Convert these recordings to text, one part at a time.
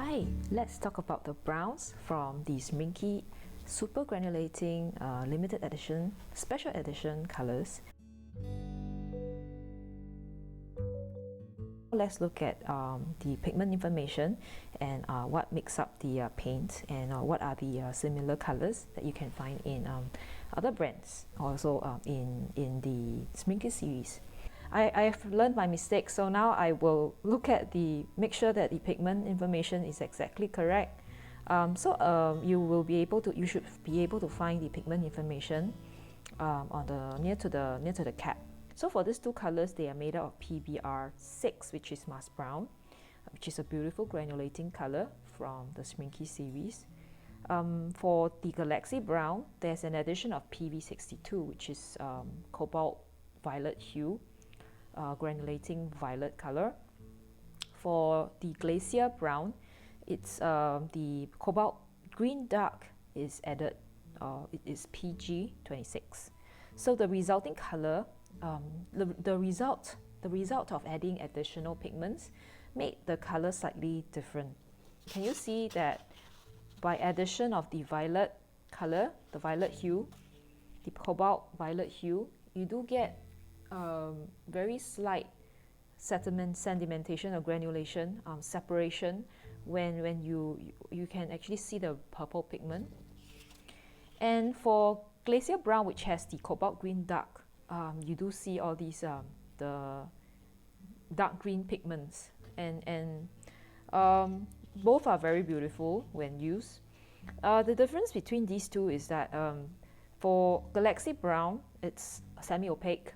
Hi, let's talk about the browns from the Schmincke Super-granulating limited edition, special edition colors. Let's look at the pigment information and what makes up the paint and what are the similar colors that you can find in other brands, also in the Schmincke series. I've learned my mistake, so now I will make sure that the pigment information is exactly correct. You should be able to find the pigment information on the near to the cap. So for these two colors, they are made out of PBR6, which is Mars Brown, which is a beautiful granulating color from the Schmincke series. For the Galaxy Brown, there's an addition of PV62, which is cobalt violet hue, granulating violet color. For the Glacier Brown, it's the cobalt green dark is added. It is PG26. So the resulting color, the result of adding additional pigments made the color slightly different. Can you see that by addition of the violet color, the violet hue, the cobalt violet hue, you do get very slight sedimentation or granulation, separation when you can actually see the purple pigment. And for Glacier Brown, which has the cobalt green dark, you do see all these the dark green pigments, and both are very beautiful when used. The difference between these two is that for Galaxy Brown, it's semi-opaque,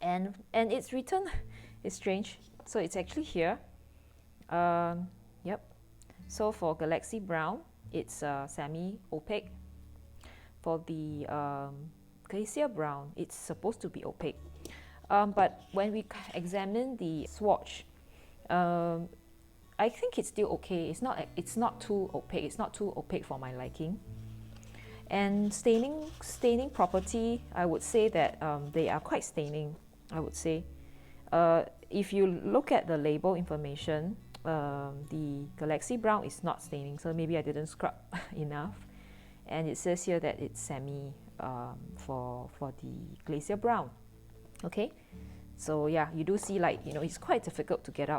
and its written is strange, so it's actually here. Yep. So for Galaxy Brown, it's semi-opaque. For the Glacier Brown, it's supposed to be opaque, but when we examine the swatch, I think it's still okay. It's not too opaque. It's not too opaque for my liking. And staining property, I would say that they are quite staining. I would say, if you look at the label information, the Galaxy Brown is not staining, so maybe I didn't scrub enough. And it says here that it's semi for the Glacier Brown. Okay, so yeah, you do see, like, it's quite difficult to get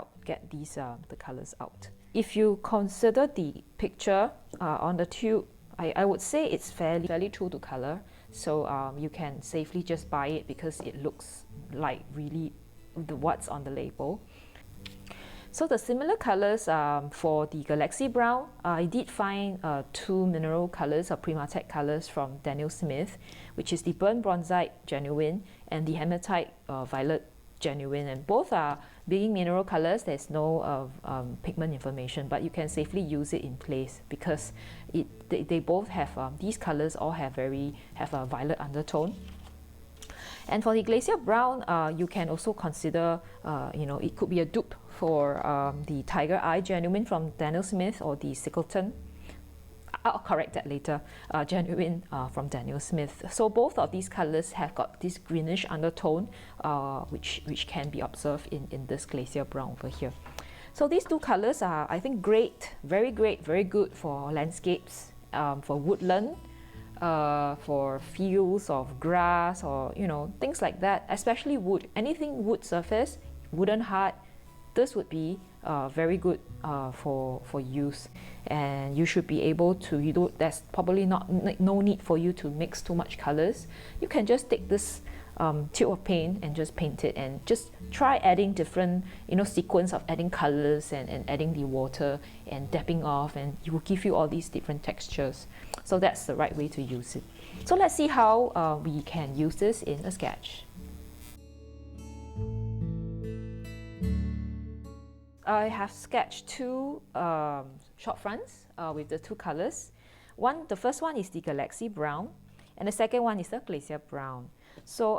these the colors out. If you consider the picture on the tube, I would say it's fairly true to color. So you can safely just buy it because it looks like really what's on the label. So the similar colors for the Galaxy Brown, I did find two mineral colors or Primatech colors from Daniel Smith, which is the Burnt Bronzite Genuine and the Hematite Violet Genuine, and both are being mineral colors. There's no pigment information, but you can safely use it in place because they both have these colors all have a violet undertone. And for the Glacier Brown, you can also consider, it could be a dupe for the Tiger Eye Genuine from Daniel Smith, or the Sickleton. I'll correct that later. Genuine from Daniel Smith. So both of these colors have got this greenish undertone, which can be observed in this Glacier Brown over here. So these two colors are, I think, very good for landscapes, for woodland, for fields of grass, or things like that, especially wood. Anything wood surface, wooden heart, this would be very good for use. And you should be able to, there's probably no need for you to mix too much colors. You can just take this tube of paint and just paint it, and just try adding different sequence of adding colors and adding the water and dapping off, and it will give you all these different textures. So that's the right way to use it. So let's see how we can use this in a sketch. I have sketched two short fronts with the two colors. The first one is the Galaxy Brown, and the second one is the Glacier Brown. So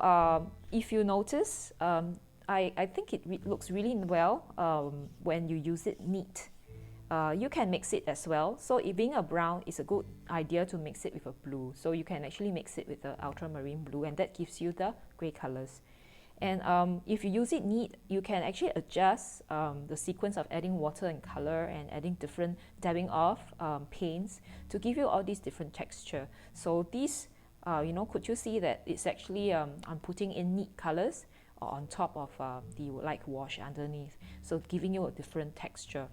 if you notice, I think it looks really well when you use it neat. You can mix it as well. So it being a brown, it's a good idea to mix it with a blue. So you can actually mix it with the ultramarine blue, and that gives you the grey colors. And if you use it neat, you can actually adjust the sequence of adding water and color and adding different dabbing off paints to give you all these different texture. So these, could you see that it's actually I'm putting in neat colors on top of the light wash underneath, so giving you a different texture.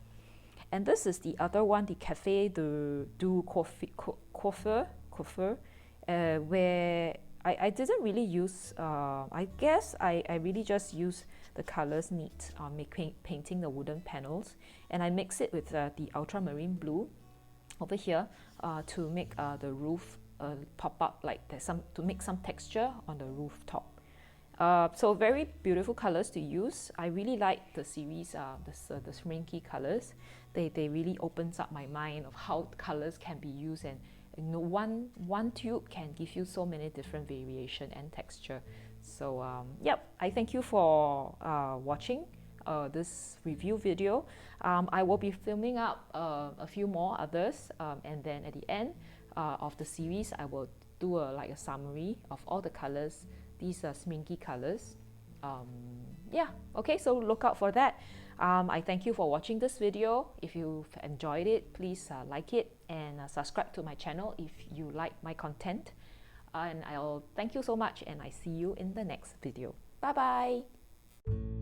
And this is the other one, the Café du Coiffeur, where I didn't really use, I guess I really just use the colors neat on painting the wooden panels, and I mix it with the ultramarine blue over here to make the roof pop up like there's to make some texture on the rooftop. So very beautiful colors to use. I really like the series, the Schmincke colors. They really opens up my mind of how colors can be used, and one tube can give you so many different variation and texture. So yep, I thank you for watching this review video. I will be filming up a few more others, and then at the end of the series I will do like a summary of all the colors. These are Schmincke colors. Yeah, okay, so look out for that. I thank you for watching this video. If you've enjoyed it, please like it and subscribe to my channel if you like my content. And I'll thank you so much, and I see you in the next video. Bye bye.